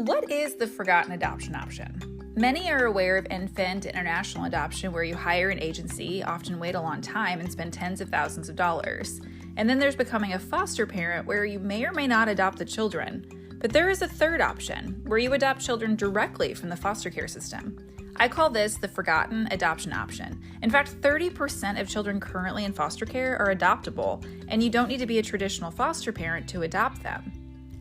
What is the forgotten adoption option? Many are aware of infant international adoption, where you hire an agency, often wait a long time, and spend tens of thousands of dollars. And then there's becoming a foster parent, where you may or may not adopt the children. But there is a third option, where you adopt children directly from the foster care system. I call this the forgotten adoption option. In fact, 30% of children currently in foster care are adoptable, and you don't need to be a traditional foster parent to adopt them.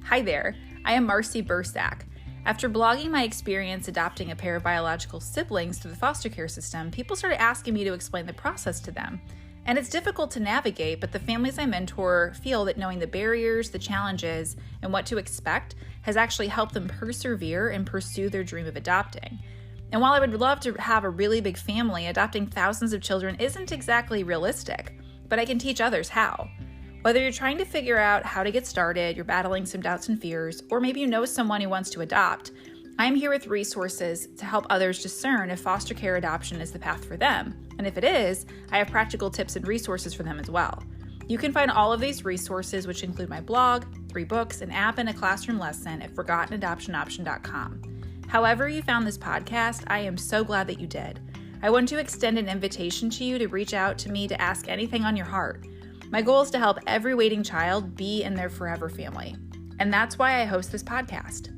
Hi there, I am Marcy Bursack. After blogging my experience adopting a pair of biological siblings through the foster care system, people started asking me to explain the process to them. And it's difficult to navigate, but the families I mentor feel that knowing the barriers, the challenges, and what to expect has actually helped them persevere and pursue their dream of adopting. And while I would love to have a really big family, adopting thousands of children isn't exactly realistic, but I can teach others how. Whether you're trying to figure out how to get started, you're battling some doubts and fears, or maybe you know someone who wants to adopt, I'm here with resources to help others discern if foster care adoption is the path for them. And if it is, I have practical tips and resources for them as well. You can find all of these resources, which include my blog, 3 books, an app, and a classroom lesson at ForgottenAdoptionOption.com. However you found this podcast, I am so glad that you did. I want to extend an invitation to you to reach out to me to ask anything on your heart. My goal is to help every waiting child be in their forever family. And that's why I host this podcast.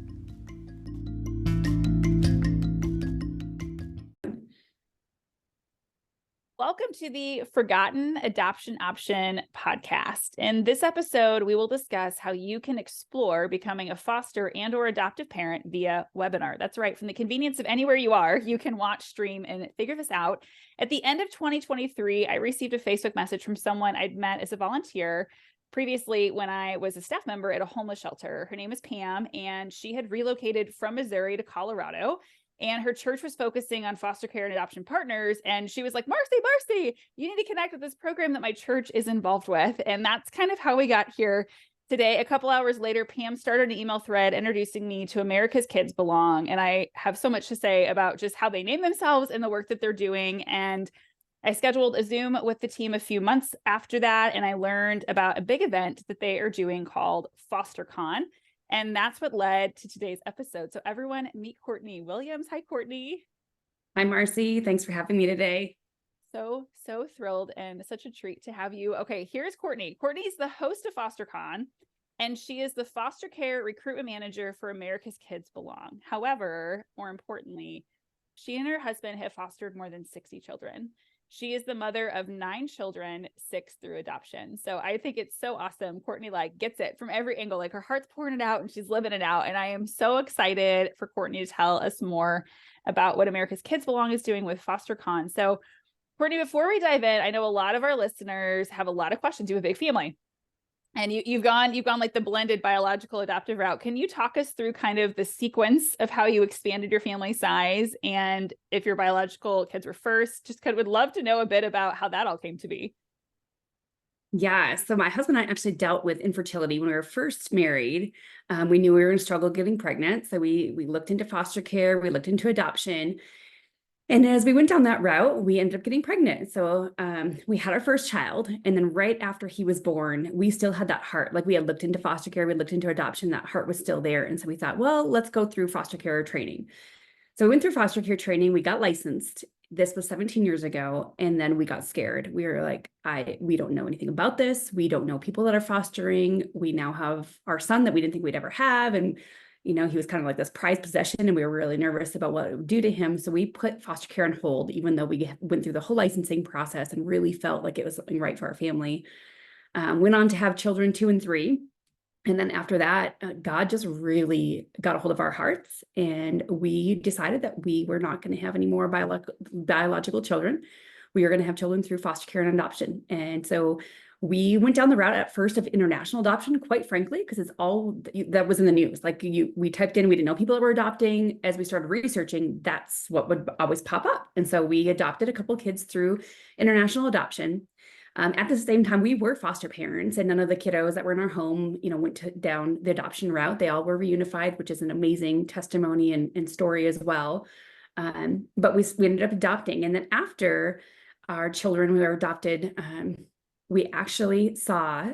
Welcome to the Forgotten Adoption Option podcast. In this episode, we will discuss how you can explore becoming a foster and or adoptive parent via webinar. That's right. From the convenience of anywhere you are, you can watch, stream, and figure this out. At the end of 2023, I received a Facebook message from someone I'd met as a volunteer previously when I was a staff member at a homeless shelter. Her name is Pam, and she had relocated from Missouri to Colorado. And her church was focusing on foster care and adoption partners. And she was like, Marcy, you need to connect with this program that my church is involved with. And that's kind of how we got here today. A couple hours later, Pam started an email thread introducing me to America's Kids Belong. And I have so much to say about just how they name themselves and the work that they're doing. And I scheduled a Zoom with the team a few months after that. And I learned about a big event that they are doing called FosterCon. And that's what led to today's episode. So everyone meet Courtney Williams. Hi, Courtney. Hi, Marcy. Thanks for having me today. So thrilled and such a treat to have you. Okay, here's Courtney. Courtney's the host of FosterCon, and she is the foster care recruitment manager for America's Kids Belong. However, more importantly, she and her husband have fostered more than 60 children. She is the mother of 9 children, 6 through adoption. So I think it's so awesome. Courtney gets it from every angle, her heart's pouring it out and she's living it out. And I am so excited for Courtney to tell us more about what America's Kids Belong is doing with FosterCon. So Courtney, before we dive in, I know a lot of our listeners have a lot of questions. You have a big family. And you've gone like the blended biological adoptive route. Can you talk us through kind of the sequence of how you expanded your family size, and if your biological kids were first? Just would love to know a bit about how that all came to be. Yeah. So my husband and I actually dealt with infertility when we were first married. We knew we were going to struggle getting pregnant. So we looked into foster care, we looked into adoption. And as we went down that route, we ended up getting pregnant. So we had our first child. And then right after he was born, we still had that heart. We had looked into foster care, we looked into adoption, that heart was still there. And so we thought, well, let's go through foster care training. So we went through foster care training, we got licensed. This was 17 years ago. And then we got scared. We were like, we don't know anything about this. We don't know people that are fostering. We now have our son that we didn't think we'd ever have. And he was kind of like this prized possession, and we were really nervous about what it would do to him. So we put foster care on hold, even though we went through the whole licensing process and really felt like it was something right for our family. Went on to have children 2 and 3. And then after that, God just really got a hold of our hearts, and we decided that we were not going to have any more biological children. We were going to have children through foster care and adoption. And so we went down the route at first of international adoption, quite frankly, because it's all that was in the news. We typed in, we didn't know people that were adopting. As we started researching, that's what would always pop up. And so we adopted a couple kids through international adoption. At the same time, we were foster parents, and none of the kiddos that were in our home, went down the adoption route. They all were reunified, which is an amazing testimony and story as well. But we ended up adopting. And then after our children were adopted, we actually saw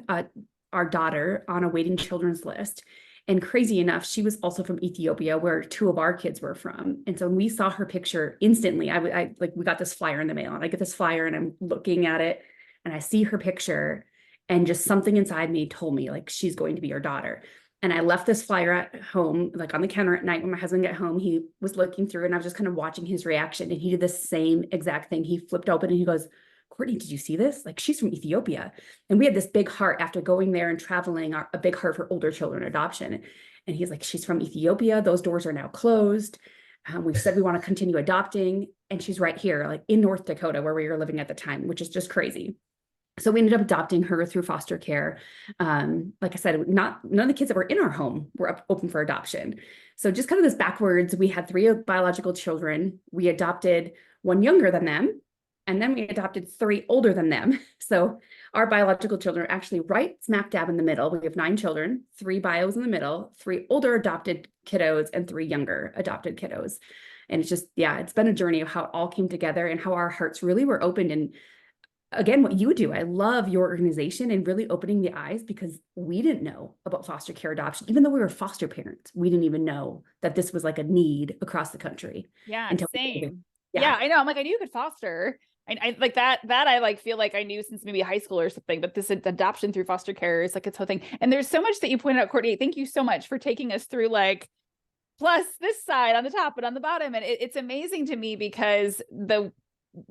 our daughter on a waiting children's list. And crazy enough, she was also from Ethiopia, where two of our kids were from. And so when we saw her picture instantly, I like, we got this flyer in the mail, and I get this flyer and I'm looking at it and I see her picture, and just something inside me told me like, she's going to be your daughter. And I left this flyer at home, like on the counter at night when my husband got home. He was looking through and I was just kind of watching his reaction. And he did the same exact thing. He flipped open and he goes, Courtney, did you see this? Like, she's from Ethiopia. And we had this big heart after going there and traveling, a big heart for older children adoption. And he's like, she's from Ethiopia. Those doors are now closed. We've said we want to continue adopting. And she's right here, like in North Dakota, where we were living at the time, which is just crazy. So we ended up adopting her through foster care. Like I said, none of the kids that were in our home were open for adoption. So just kind of this backwards, we had 3 biological children. We adopted one younger than them, and then we adopted 3 older than them. So our biological children are actually right smack dab in the middle. We have 9 children, 3 bios in the middle, 3 older adopted kiddos, and 3 younger adopted kiddos. And it's just, yeah, it's been a journey of how it all came together and how our hearts really were opened. And again, what you do, I love your organization and really opening the eyes, because we didn't know about foster care adoption. Even though we were foster parents, we didn't even know that this was like a need across the country. Yeah, until same. Yeah, I know. I'm like, I knew you could foster. I like that I like feel like I knew since maybe high school or something, but this adoption through foster care is like its whole thing. And there's so much that you pointed out, Courtney. Thank you so much for taking us through, like, plus this side on the top and on the bottom. And it's amazing to me because the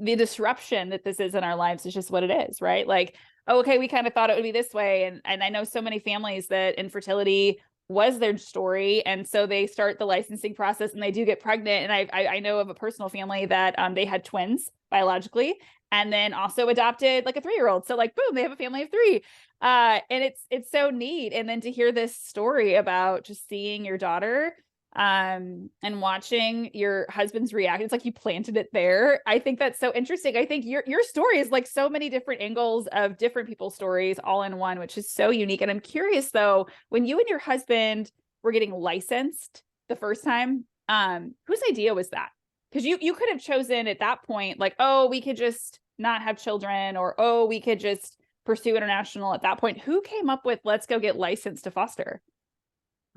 disruption that this is in our lives is just what it is, right? Like, oh, okay, we kind of thought it would be this way. And I know so many families that infertility was their story. And so they start the licensing process and they do get pregnant. And I know of a personal family that they had twins biologically and then also adopted like a 3-year-old. So like, boom, they have a family of 3. And it's so neat. And then to hear this story about just seeing your daughter and watching your husband's reaction, it's like you planted it there. I think that's so interesting. I think your story is like so many different angles of different people's stories all in one, which is so unique. And I'm curious though, when you and your husband were getting licensed the first time, whose idea was that? Because you could have chosen at that point, like, oh, we could just not have children, or oh, we could just pursue international at that point. Who came up with, let's go get licensed to foster?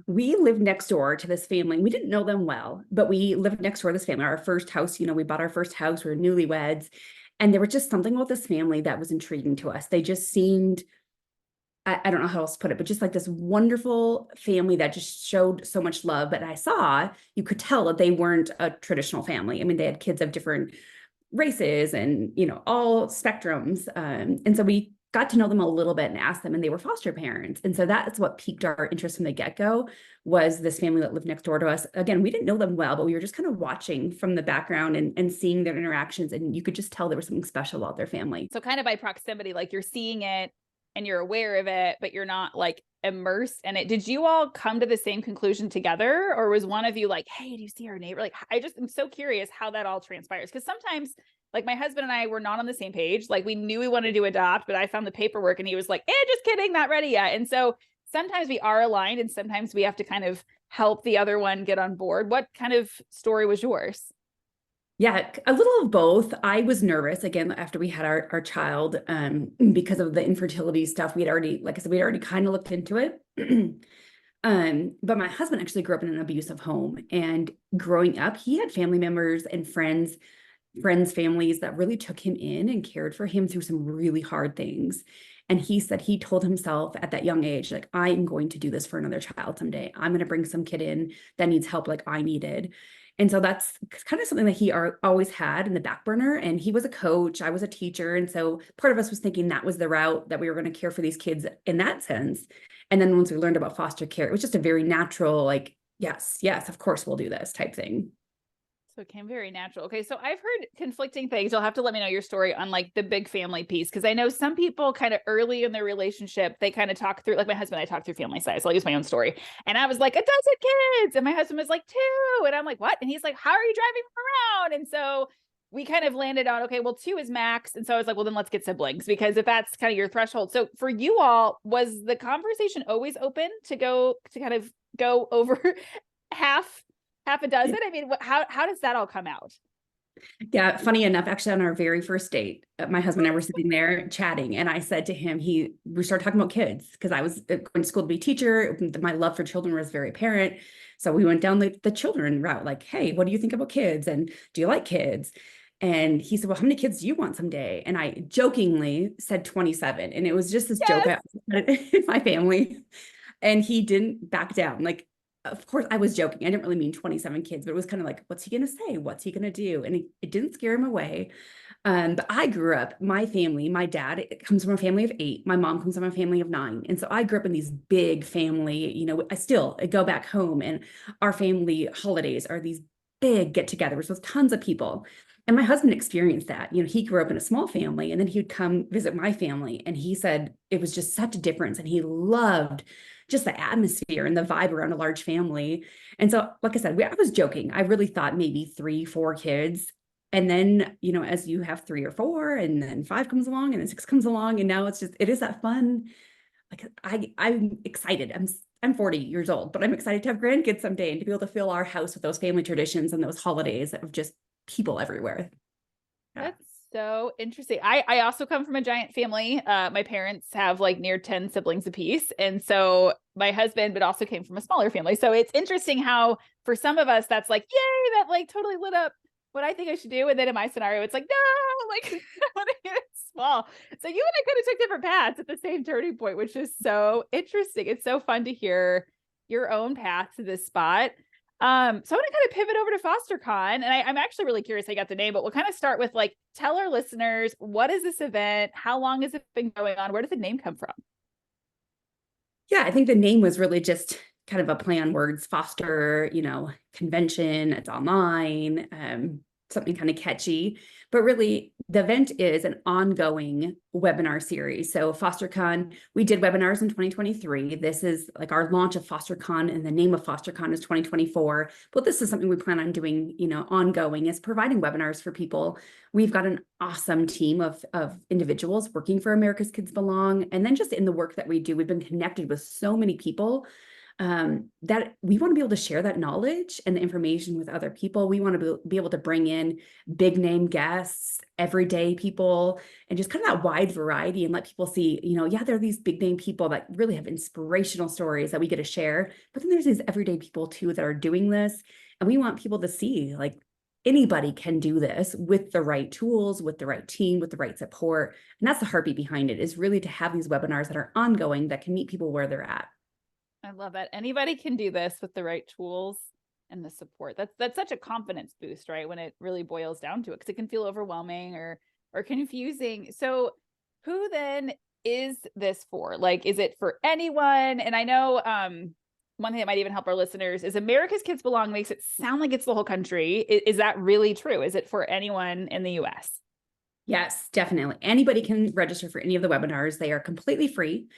We lived next door to this family. We didn't know them well, but we lived next door to this family. Our first house, we bought our first house. We were newlyweds. And there was just something about this family that was intriguing to us. They just seemed, I don't know how else to put it, but just like this wonderful family that just showed so much love. But you could tell that they weren't a traditional family. I mean, they had kids of different races and, all spectrums. And so we got to know them a little bit and asked them, and they were foster parents. And so that's what piqued our interest from the get-go, was this family that lived next door to us. Again, we didn't know them well, but we were just kind of watching from the background and seeing their interactions. And you could just tell there was something special about their family. So kind of by proximity, like you're seeing it and you're aware of it, but you're not like immersed in it. Did you all come to the same conclusion together? Or was one of you like, hey, do you see our neighbor? Like, I'm so curious how that all transpires. Because sometimes, like, my husband and I were not on the same page. Like, we knew we wanted to adopt, but I found the paperwork and he was like, just kidding, not ready yet. And so sometimes we are aligned and sometimes we have to kind of help the other one get on board. What kind of story was yours? Yeah, a little of both. I was nervous again after we had our child, because of the infertility stuff. We'd already kind of looked into it. But my husband actually grew up in an abusive home, and growing up, he had family members and friends, families that really took him in and cared for him through some really hard things. And he said he told himself at that young age, like, I am going to do this for another child someday. I'm going to bring some kid in that needs help like I needed. And so that's kind of something that he always had in the back burner. And he was a coach, I was a teacher. And so part of us was thinking that was the route that we were going to care for these kids in that sense. And then once we learned about foster care, it was just a very natural, like, yes, of course we'll do this type thing. So it came very natural. Okay. So I've heard conflicting things. You'll have to let me know your story on like the big family piece. Cause I know some people kind of early in their relationship, they kind of talk through, like my husband and I talked through family size. So I'll use my own story. And I was like, 12 kids. And my husband was like 2. And I'm like, what? And he's like, how are you driving them around? And so we kind of landed on, okay, well, 2 is max. And so I was like, well, then let's get siblings, because if that's kind of your threshold. So for you all, was the conversation always open to kind of go over half a dozen? I mean, how does that all come out? Yeah, funny enough, actually on our very first date, my husband and I were sitting there chatting, and I said to him, we started talking about kids because I was going to school to be a teacher. My love for children was very apparent. So we went down the children route, like, hey, what do you think about kids? And do you like kids? And he said, well, how many kids do you want someday? And I jokingly said 27. And it was just this joke Yes. in my family. And he didn't back down. Like, of course, I was joking. I didn't really mean 27 kids, but it was kind of like, what's he going to say? What's he going to do? And it didn't scare him away. But I grew up, my family, my dad it comes from a family of 8. My mom comes from a family of 9. And so I grew up in these big family, I go back home and our family holidays are these big get-togethers with tons of people. And my husband experienced that. He grew up in a small family and then he would come visit my family. And he said it was just such a difference. And he loved just the atmosphere and the vibe around a large family. And so, like I said, I was joking. I really thought maybe 3, 4 kids. And then, as you have 3 or 4, and then 5 comes along, and then 6 comes along, and now it is that fun. Like I'm excited. I'm 40 years old, but I'm excited to have grandkids someday and to be able to fill our house with those family traditions and those holidays of just people everywhere. Yeah. That's so interesting. I also come from a giant family. My parents have like near 10 siblings apiece. And so my husband, but also came from a smaller family. So it's interesting how for some of us, that's like, yay, that like totally lit up what I think I should do. And then in my scenario, it's like, no, like I want to get it small. So you and I kind of took different paths at the same turning point, which is so interesting. It's so fun to hear your own path to this spot. So I want to kind of pivot over to FosterCon, and I'm actually really curious how you got the name, but we'll kind of start with like, tell our listeners, what is this event? How long has it been going on? Where did the name come from? Yeah, I think the name was really just kind of a play on words, foster, convention, it's online, something kind of catchy. But really, the event is an ongoing webinar series. So FosterCon, we did webinars in 2023. This is like our launch of FosterCon, and the name of FosterCon is 2024. But this is something we plan on doing, ongoing, is providing webinars for people. We've got an awesome team of individuals working for America's Kids Belong. And then just in the work that we do, we've been connected with so many people that we want to be able to share that knowledge and the information with other people. We want to be able to bring in big name guests, everyday people, and just kind of that wide variety and let people see, there are these big name people that really have inspirational stories that we get to share. But then there's these everyday people too that are doing this. And we want people to see like anybody can do this with the right tools, with the right team, with the right support. And that's the heartbeat behind it, is really to have these webinars that are ongoing that can meet people where they're at. I love that. Anybody can do this with the right tools and the support. That's such a confidence boost, right? When it really boils down to it, because it can feel overwhelming or confusing. So who then is this for? Like, is it for anyone? And I know one thing that might even help our listeners is America's Kids Belong makes it sound like it's the whole country. Is that really true? Is it for anyone in the US? Yes, definitely. Anybody can register for any of the webinars. They are completely free.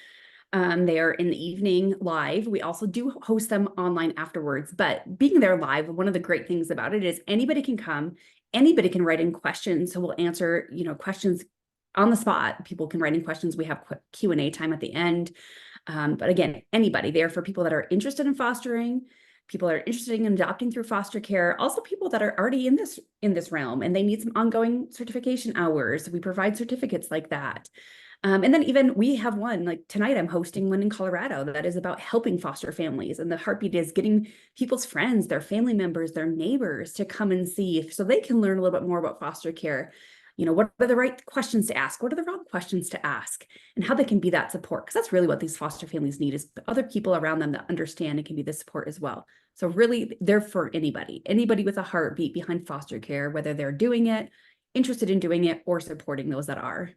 They are in the evening live. We also do host them online afterwards, but being there live, one of the great things about it is anybody can come, anybody can write in questions. So we'll answer, questions on the spot. People can write in questions. We have Q&A time at the end. But again, anybody there, for people that are interested in fostering, people that are interested in adopting through foster care, also people that are already in this realm and they need some ongoing certification hours. We provide certificates like that. And then even we have one, like tonight I'm hosting one in Colorado that is about helping foster families. And the heartbeat is getting people's friends, their family members, their neighbors to come and see so they can learn a little bit more about foster care. What are the right questions to ask? What are the wrong questions to ask? And how they can be that support. Because that's really what these foster families need, is other people around them that understand and can be the support as well. So really, they're for anybody with a heartbeat behind foster care, whether they're doing it, interested in doing it, or supporting those that are.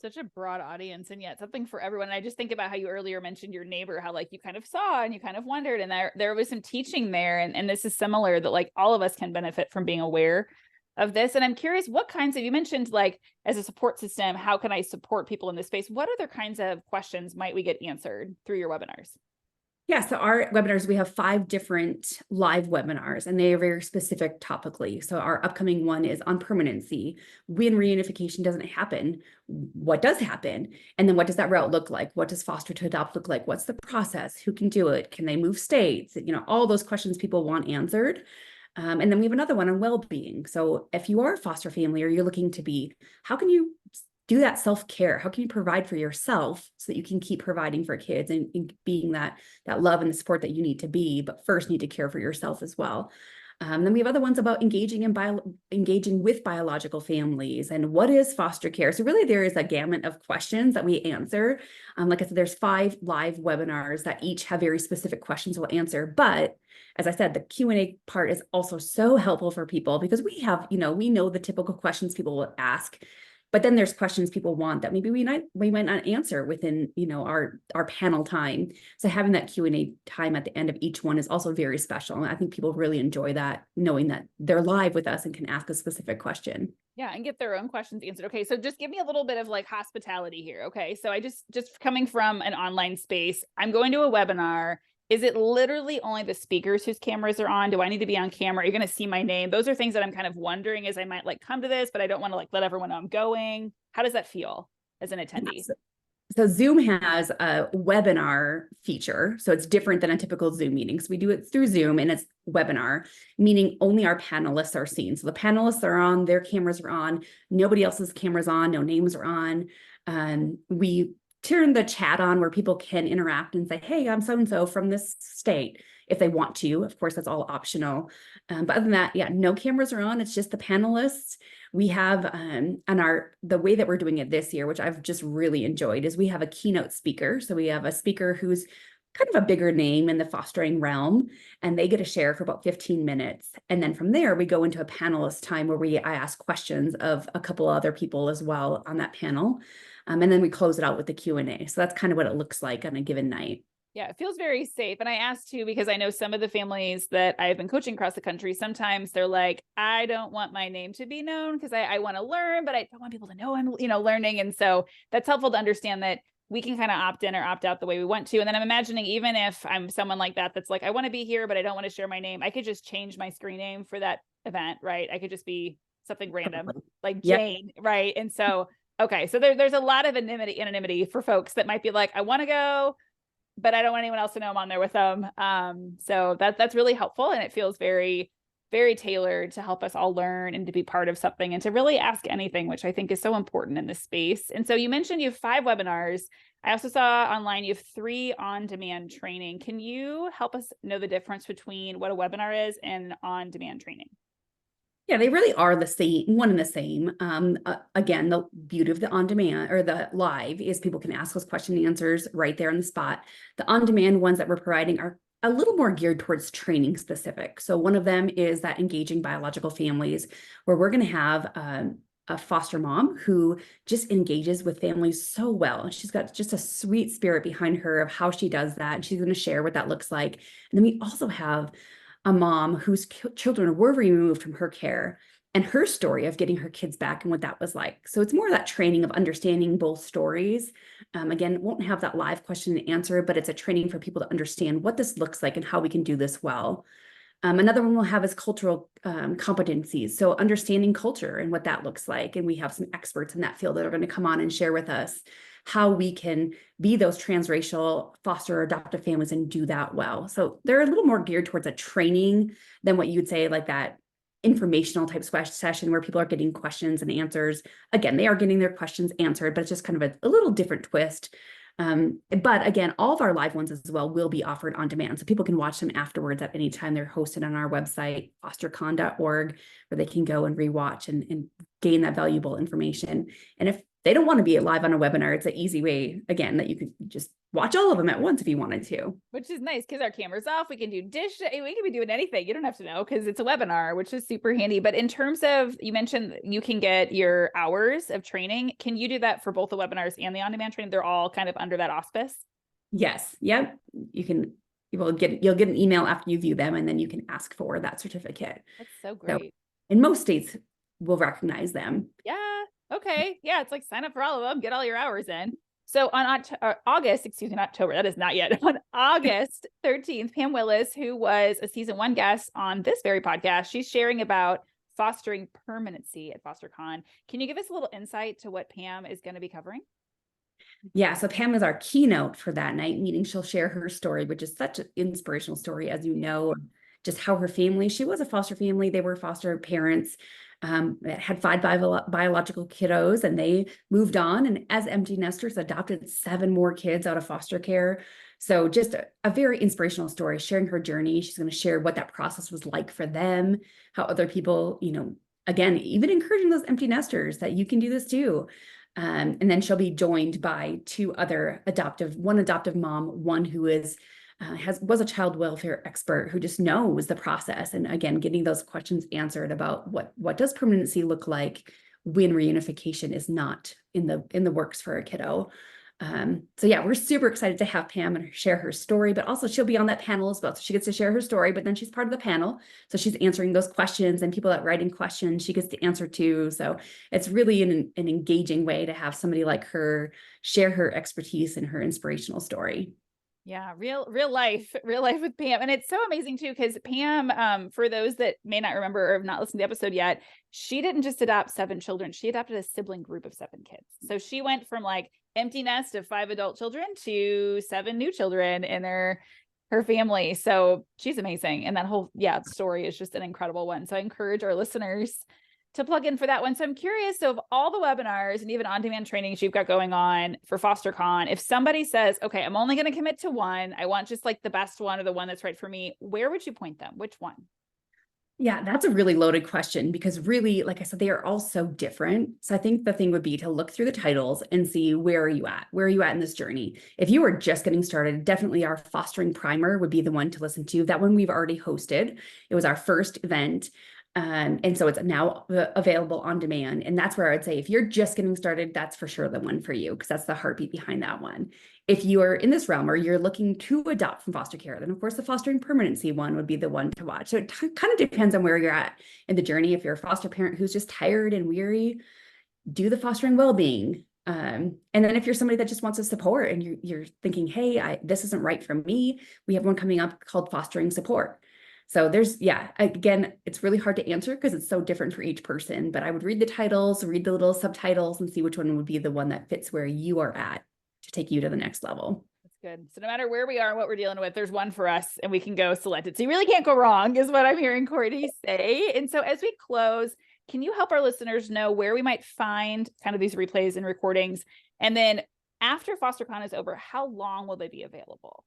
Such a broad audience, and yet something for everyone. And I just think about how you earlier mentioned your neighbor, how like you kind of saw and you kind of wondered, and there was some teaching there. And this is similar, that like all of us can benefit from being aware of this. And I'm curious, what kinds of, you mentioned like as a support system, how can I support people in this space? What other kinds of questions might we get answered through your webinars? Yeah, so our webinars, we have 5 different live webinars, and they are very specific topically. So our upcoming one is on permanency. When reunification doesn't happen, what does happen? And then what does that route look like? What does foster to adopt look like? What's the process? Who can do it? Can they move states? All those questions people want answered. And then we have another one on well-being. So if you are a foster family or you're looking to be, how can you do that self-care? How can you provide for yourself so that you can keep providing for kids and being that love and the support that you need to be, but first need to care for yourself as well. Then we have other ones about engaging with biological families and what is foster care. So really there is a gamut of questions that we answer. Like I said, there's 5 live webinars that each have very specific questions we'll answer. But as I said, the Q&A part is also so helpful for people because we have, we know the typical questions people will ask. But then there's questions people want that maybe we might not answer within, our panel time. So having that Q&A time at the end of each one is also very special. And I think people really enjoy that, knowing that they're live with us and can ask a specific question. Yeah, and get their own questions answered. Okay, so just give me a little bit of like hospitality here. Okay, so I just coming from an online space, I'm going to a webinar. Is it literally only the speakers whose cameras are on? Do I need to be on camera? Are you going to see my name? Those are things that I'm kind of wondering as I might like come to this, but I don't want to like let everyone know I'm going. How does that feel as an attendee? So Zoom has a webinar feature. So it's different than a typical Zoom meeting. So we do it through Zoom and it's webinar, meaning only our panelists are seen. So the panelists are on, their cameras are on, nobody else's cameras on, no names are on. We turn the chat on where people can interact and say, hey, I'm so-and-so from this state, if they want to. Of course, that's all optional. But other than that, yeah, no cameras are on. It's just the panelists. We have, the way that we're doing it this year, which I've just really enjoyed, is we have a keynote speaker. So we have a speaker who's kind of a bigger name in the fostering realm, and they get to share for about 15 minutes. And then from there, we go into a panelist time where I ask questions of a couple other people as well on that panel. And then we close it out with the Q&A. So that's kind of what it looks like on a given night. Yeah, it feels very safe. And I asked too, because I know some of the families that I've been coaching across the country, sometimes they're like, I don't want my name to be known because I want to learn, but I don't want people to know I'm, learning. And so that's helpful to understand that we can kind of opt in or opt out the way we want to. And then I'm imagining, even if I'm someone like that, that's like, I want to be here, but I don't want to share my name, I could just change my screen name for that event, right? I could just be something random, like Jane, yep. Right? And so, okay, so there's a lot of anonymity for folks that might be like, I want to go, but I don't want anyone else to know I'm on there with them. So that's really helpful. And it feels very, very tailored to help us all learn and to be part of something and to really ask anything, which I think is so important in this space. And so you mentioned you have 5 webinars. I also saw online you have 3 on-demand training. Can you help us know the difference between what a webinar is and on-demand training? Yeah, they really are the same, one and the same. Again, the beauty of the on-demand or the live is people can ask those question and answers right there on the spot. The on-demand ones that we're providing are a little more geared towards training specific. So one of them is that engaging biological families, where we're going to have a foster mom who just engages with families so well. She's got just a sweet spirit behind her of how she does that. And she's going to share what that looks like. And then we also have a mom whose children were removed from her care and her story of getting her kids back and what that was like. So it's more that training of understanding both stories. Again, it won't have that live question and answer, but it's a training for people to understand what this looks like and how we can do this well. Another one we'll have is cultural competencies. So understanding culture and what that looks like. And we have some experts in that field that are going to come on and share with us how we can be those transracial foster or adoptive families and do that well. So they're a little more geared towards a training than what you'd say like that informational type session where people are getting questions and answers. Again, they are getting their questions answered, but it's just kind of a little different twist. But again, all of our live ones as well will be offered on demand. So people can watch them afterwards at any time. They're hosted on our website, fostercon.org, where they can go and rewatch and gain that valuable information. And if they don't want to be live on a webinar, it's an easy way, again, that you could just watch all of them at once if you wanted to. Which is nice because our camera's off. We can do we can be doing anything. You don't have to know because it's a webinar, which is super handy. But in terms of, you mentioned you can get your hours of training. Can you do that for both the webinars and the on-demand training? They're all kind of under that auspice? Yes. Yep. You'll get an email after you view them, and then you can ask for that certificate. That's so great. So, in most states, we'll recognize them. Yeah. Okay. Yeah. It's like sign up for all of them, get all your hours in. So on October, that is not yet, on August 13th, Pam Willis, who was a season 1 guest on this very podcast, she's sharing about fostering permanency at FosterCon. Can you give us a little insight to what Pam is going to be covering? Yeah, so Pam is our keynote for that night meeting. She'll share her story, which is such an inspirational story, as you know. just how her family, she was a foster family. They were foster parents, had 5 biological kiddos, and they moved on. And as empty nesters, adopted 7 more kids out of foster care. So just a very inspirational story, sharing her journey. She's going to share what that process was like for them, how other people, again, even encouraging those empty nesters that you can do this too. And then she'll be joined by 2 other one adoptive mom, one who was a child welfare expert who just knows the process. And again, getting those questions answered about what does permanency look like when reunification is not in the works for a kiddo. So yeah, we're super excited to have Pam and share her story, but also she'll be on that panel as well. So she gets to share her story, but then she's part of the panel. So she's answering those questions, and people that write in questions, she gets to answer too. So it's really an engaging way to have somebody like her share her expertise and her inspirational story. Yeah, real life with Pam. And it's so amazing too, because Pam, for those that may not remember or have not listened to the episode yet, she didn't just adopt 7 children. She adopted a sibling group of 7 kids. So she went from like empty nest of 5 adult children to 7 new children in her family. So she's amazing. And that whole story is just an incredible one. So I encourage our listeners to plug in for that one. So I'm curious, so of all the webinars and even on-demand trainings you've got going on for FosterCon, if somebody says, okay, I'm only going to commit to one, I want just like the best one or the one that's right for me, where would you point them? Which one? Yeah, that's a really loaded question, because really, like I said, they are all so different. So I think the thing would be to look through the titles and see, where are you at? Where are you at in this journey? If you are just getting started, definitely our fostering primer would be the one to listen to. That one we've already hosted. It was our first event. And so it's now available on demand. And that's where I would say, if you're just getting started, that's for sure the one for you, because that's the heartbeat behind that one. If you are in this realm or you're looking to adopt from foster care, then of course the fostering permanency one would be the one to watch. So it kind of depends on where you're at in the journey. If you're a foster parent who's just tired and weary, do the fostering well-being. And then if you're somebody that just wants to support and you're thinking, hey, this isn't right for me, we have one coming up called Fostering Support. So again, it's really hard to answer because it's so different for each person, but I would read the titles, read the little subtitles, and see which one would be the one that fits where you are at to take you to the next level. That's good. So no matter where we are and what we're dealing with, there's one for us and we can go select it. So you really can't go wrong, is what I'm hearing Courtney say. And so as we close, can you help our listeners know where we might find kind of these replays and recordings? And then after FosterCon is over, how long will they be available?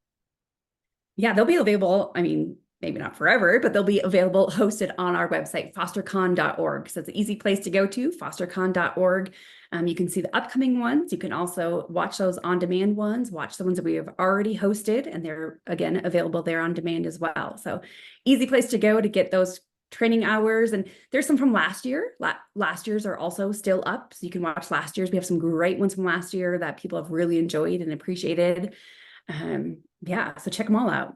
Yeah, they'll be available. I mean, maybe not forever, but they'll be available, hosted on our website, fostercon.org. So it's an easy place to go to, fostercon.org. You can see the upcoming ones. You can also watch those on-demand ones, watch the ones that we have already hosted, and they're, again, available there on demand as well. So easy place to go to get those training hours. And there's some from last year. Last year's are also still up, so you can watch last year's. We have some great ones from last year that people have really enjoyed and appreciated. So check them all out.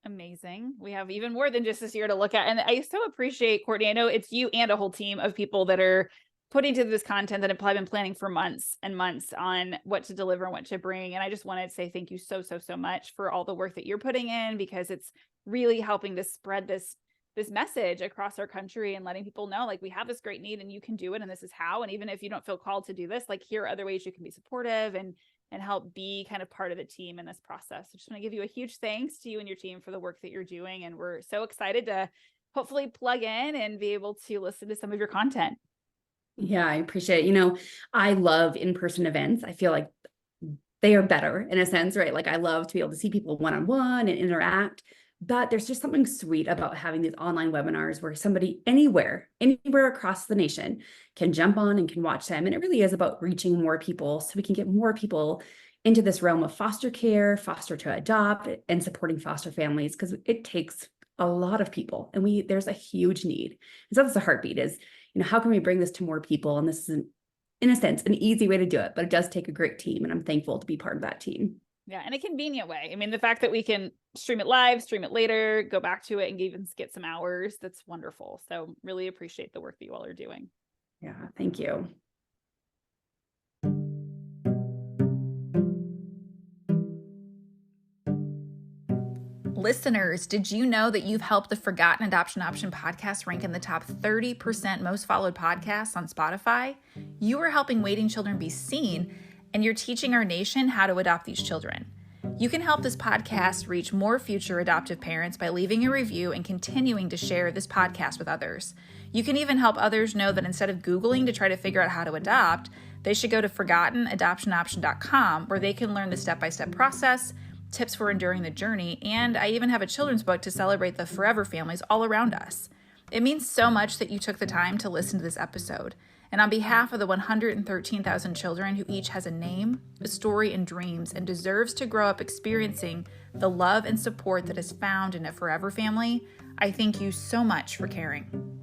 Amazing. We have even more than just this year to look at. And I so appreciate, Courtney, I know it's you and a whole team of people that are putting to this content that have probably been planning for months and months on what to deliver and what to bring. And I just wanted to say thank you so much for all the work that you're putting in, because it's really helping to spread this message across our country and letting people know, like, we have this great need and you can do it. And this is how. And even if you don't feel called to do this, like, here are other ways you can be supportive and help be kind of part of the team in this process. I just want to give you a huge thanks to you and your team for the work that you're doing. And we're so excited to hopefully plug in and be able to listen to some of your content. Yeah, I appreciate it. I love in-person events. I feel like they are better in a sense, right? Like, I love to be able to see people one-on-one and interact, but there's just something sweet about having these online webinars where somebody anywhere across the nation can jump on and can watch them. And it really is about reaching more people so we can get more people into this realm of foster care, foster to adopt, and supporting foster families, because it takes a lot of people and there's a huge need. And so that's the heartbeat is, how can we bring this to more people? And this is, in a sense, an easy way to do it, but it does take a great team. And I'm thankful to be part of that team. Yeah. In a convenient way. I mean, the fact that we can stream it live, stream it later, go back to it and even get some hours, that's wonderful. So really appreciate the work that you all are doing. Yeah. Thank you. Listeners, did you know that you've helped the Forgotten Adoption Option podcast rank in the top 30% most followed podcasts on Spotify? You are helping waiting children be seen, and you're teaching our nation how to adopt these children. You can help this podcast reach more future adoptive parents by leaving a review and continuing to share this podcast with others. You can even help others know that instead of Googling to try to figure out how to adopt, they should go to ForgottenAdoptionOption.com, where they can learn the step-by-step process, tips for enduring the journey, and I even have a children's book to celebrate the forever families all around us. It means so much that you took the time to listen to this episode. And on behalf of the 113,000 children who each has a name, a story, and dreams, and deserves to grow up experiencing the love and support that is found in a forever family, I thank you so much for caring.